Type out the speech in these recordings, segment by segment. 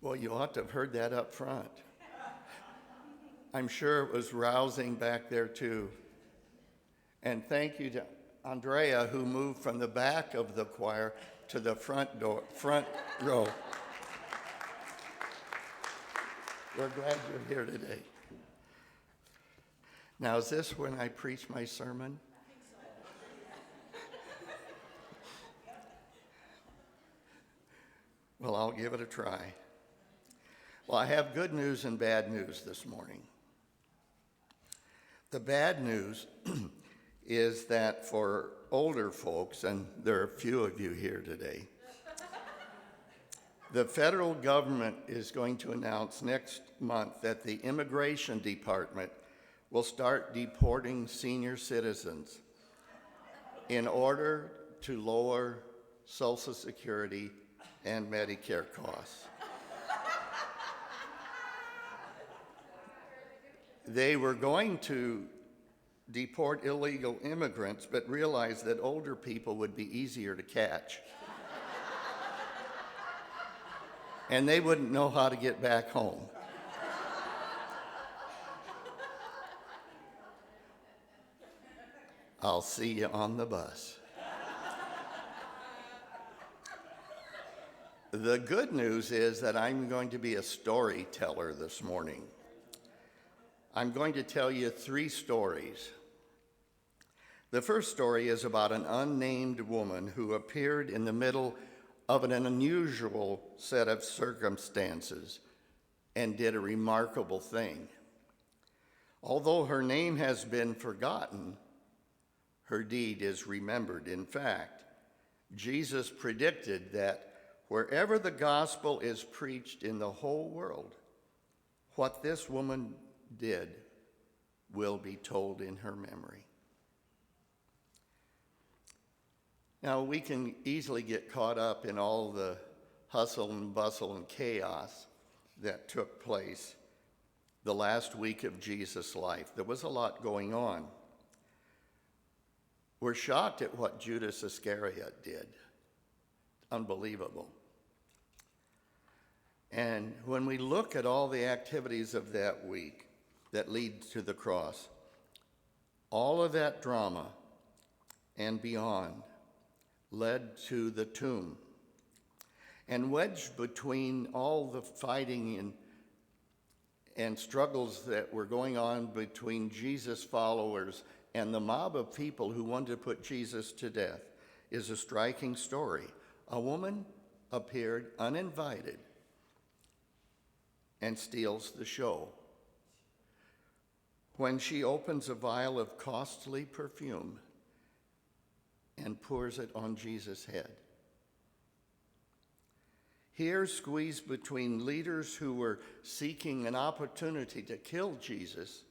Well, you ought to have heard that up front. I'm sure it was rousing back there too. And thank you to Andrea, who moved from the back of the choir to the front row. We're glad you're here today. Now, is this when I preach my sermon? Well, I'll give it a try. Well, I have good news and bad news this morning. The bad news is that for older folks, and there are a few of you here today, the federal government is going to announce next month that the Immigration Department will start deporting senior citizens in order to lower Social Security and Medicare costs. They were going to deport illegal immigrants, but realized that older people would be easier to catch. And they wouldn't know how to get back home. I'll see you on the bus. The good news is that I'm going to be a storyteller this morning. I'm going to tell you 3 stories. The first story is about an unnamed woman who appeared in the middle of an unusual set of circumstances and did a remarkable thing. Although her name has been forgotten, her deed is remembered. In fact, Jesus predicted that wherever the gospel is preached in the whole world, what this woman did will be told in her memory. Now, we can easily get caught up in all the hustle and bustle and chaos that took place the last week of Jesus' life. There was a lot going on. We're shocked at what Judas Iscariot did. Unbelievable. And when we look at all the activities of that week that lead to the cross, all of that drama and beyond led to the tomb. And wedged between all the fighting and struggles that were going on between Jesus' followers and the mob of people who wanted to put Jesus to death is a striking story. A woman appeared uninvited and steals the show. When she opens a vial of costly perfume and pours it on Jesus' head. Here, squeezed between leaders who were seeking an opportunity to kill Jesus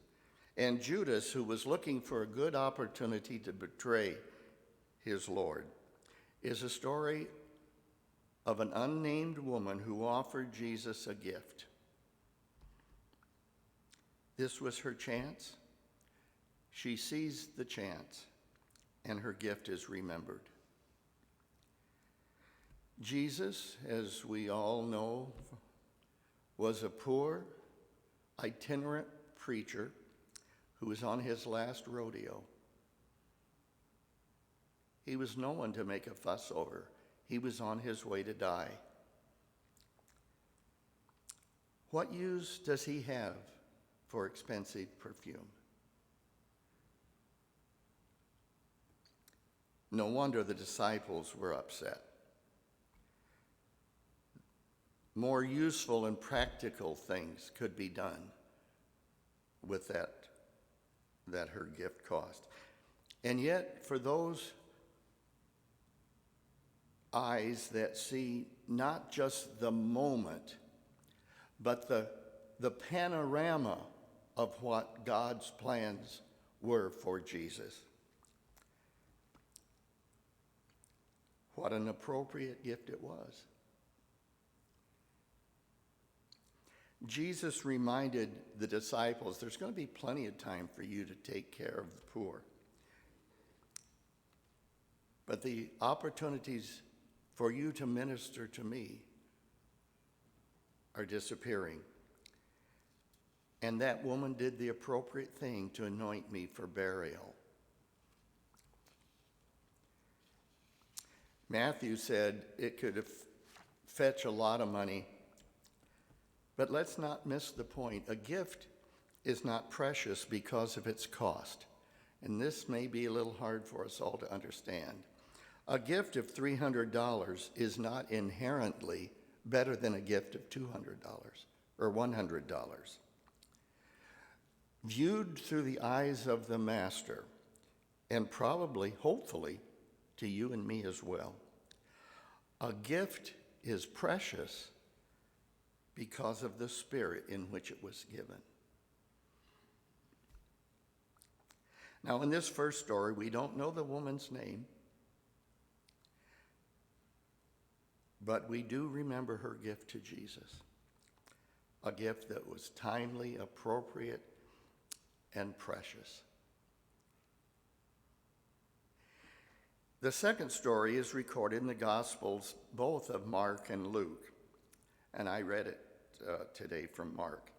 and Judas, who was looking for a good opportunity to betray his Lord, is a story of an unnamed woman who offered Jesus a gift. This was her chance. She seized the chance, and her gift is remembered. Jesus, as we all know, was a poor, itinerant preacher who was on his last rodeo. He was no one to make a fuss over. He was on his way to die. What use does he have for expensive perfume? No wonder the disciples were upset. More useful and practical things could be done with that her gift cost. And yet, for those eyes that see not just the moment, but the panorama of what God's plans were for Jesus. What an appropriate gift it was. Jesus reminded the disciples, there's going to be plenty of time for you to take care of the poor. But the opportunities for you to minister to me are disappearing. And that woman did the appropriate thing to anoint me for burial. Matthew said it could fetch a lot of money, but let's not miss the point. A gift is not precious because of its cost. And this may be a little hard for us all to understand. A gift of $300 is not inherently better than a gift of $200 or $100. Viewed through the eyes of the master, and probably, hopefully, to you and me as well, a gift is precious because of the spirit in which it was given. Now, in this first story, we don't know the woman's name, but we do remember her gift to Jesus, a gift that was timely, appropriate, and precious. The second story is recorded in the Gospels, both of Mark and Luke, and I read it today from Mark.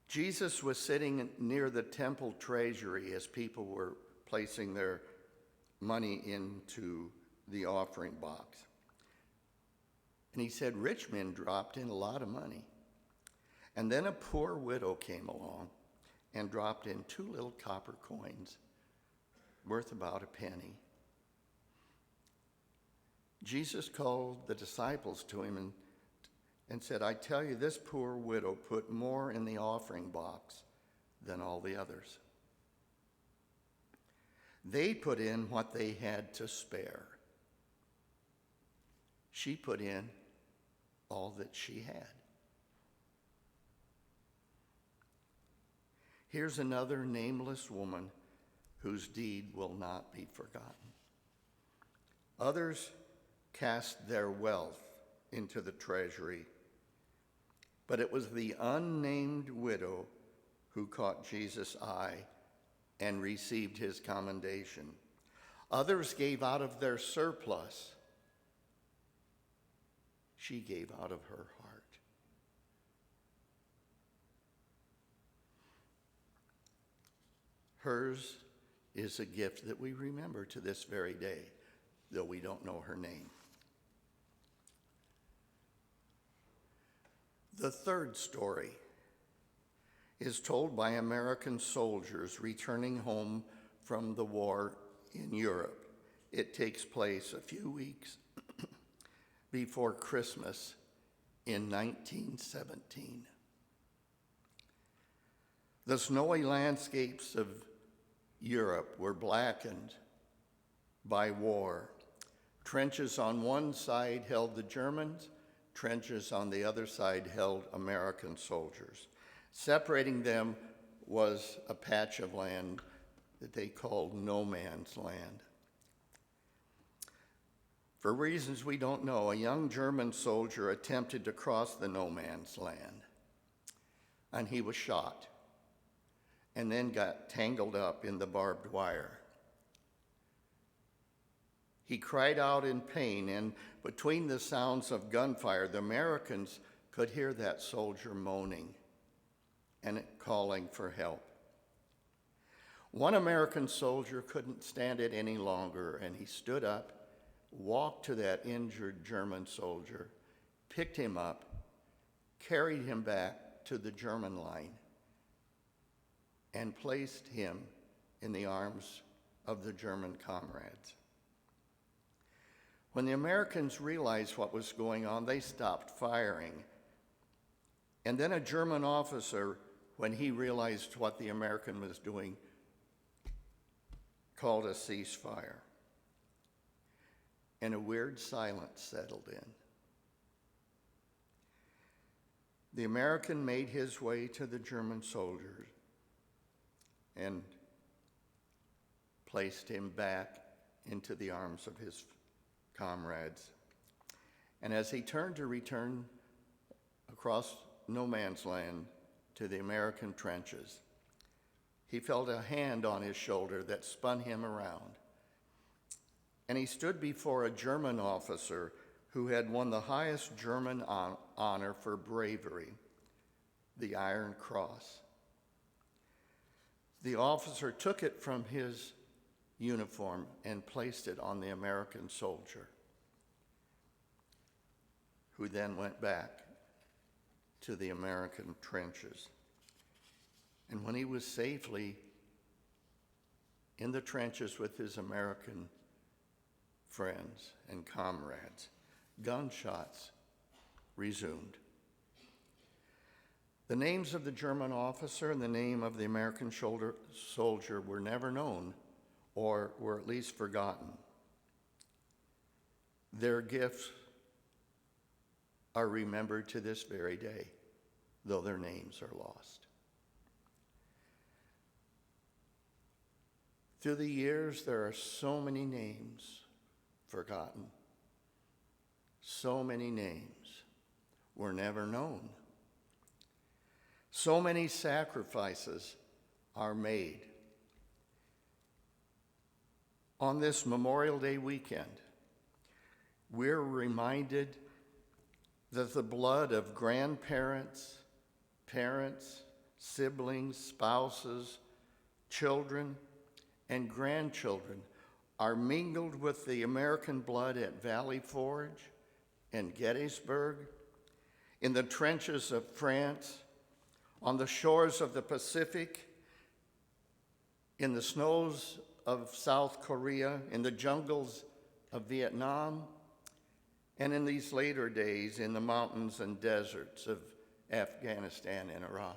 Jesus was sitting near the temple treasury as people were placing their money into the offering box. And he said rich men dropped in a lot of money. And then a poor widow came along and dropped in 2 little copper coins worth about a penny. Jesus called the disciples to him and said, I tell you, this poor widow put more in the offering box than all the others. They put in what they had to spare. She put in all that she had. Here's another nameless woman whose deed will not be forgotten. Others cast their wealth into the treasury, but it was the unnamed widow who caught Jesus' eye and received his commendation. Others gave out of their surplus. She gave out of her heart. Hers is a gift that we remember to this very day, though we don't know her name. The third story is told by American soldiers returning home from the war in Europe. It takes place a few weeks before Christmas in 1917. The snowy landscapes of Europe were blackened by war. Trenches on one side held the Germans, trenches on the other side held American soldiers. Separating them was a patch of land that they called no man's land. For reasons we don't know, a young German soldier attempted to cross the no man's land, and he was shot, and then got tangled up in the barbed wire. He cried out in pain, and between the sounds of gunfire, the Americans could hear that soldier moaning and calling for help. One American soldier couldn't stand it any longer, and he stood up, walked to that injured German soldier, picked him up, carried him back to the German line, and placed him in the arms of the German comrades. When the Americans realized what was going on, they stopped firing. And then a German officer, when he realized what the American was doing, called a ceasefire. And a weird silence settled in. The American made his way to the German soldiers and placed him back into the arms of his comrades. And as he turned to return across no man's land to the American trenches, he felt a hand on his shoulder that spun him around. And he stood before a German officer who had won the highest German honor for bravery, the Iron Cross. The officer took it from his uniform and placed it on the American soldier, who then went back to the American trenches. And when he was safely in the trenches with his American friends and comrades, gunshots resumed. The names of the German officer and the name of the American soldier were never known, or were at least forgotten. Their gifts are remembered to this very day, though their names are lost. Through the years, there are so many names forgotten. So many names were never known. So many sacrifices are made. On this Memorial Day weekend, we're reminded that the blood of grandparents, parents, siblings, spouses, children, and grandchildren are mingled with the American blood at Valley Forge and Gettysburg, in the trenches of France, on the shores of the Pacific, in the snows of South Korea, in the jungles of Vietnam, and in these later days in the mountains and deserts of Afghanistan and Iraq.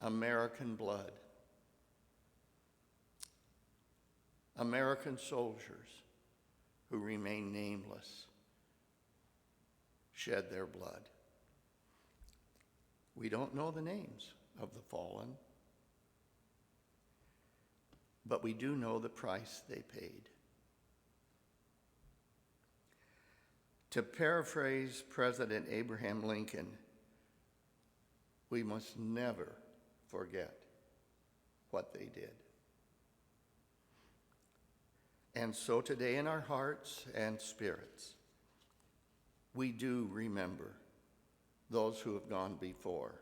American blood. American soldiers who remain nameless shed their blood. We don't know the names of the fallen, but we do know the price they paid. To paraphrase President Abraham Lincoln, we must never forget what they did. And so today in our hearts and spirits, we do remember those who have gone before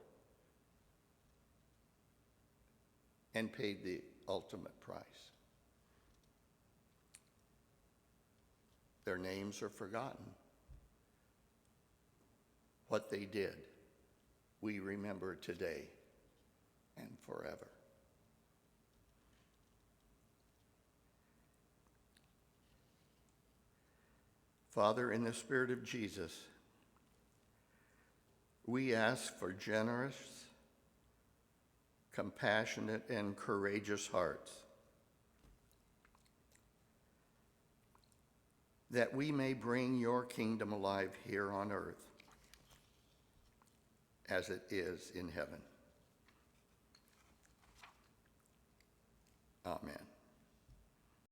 and paid the ultimate price. Their names are forgotten. What they did, we remember today and forever. Father, in the Spirit of Jesus, we ask for generous, compassionate, and courageous hearts, that we may bring your kingdom alive here on earth as it is in heaven. Amen.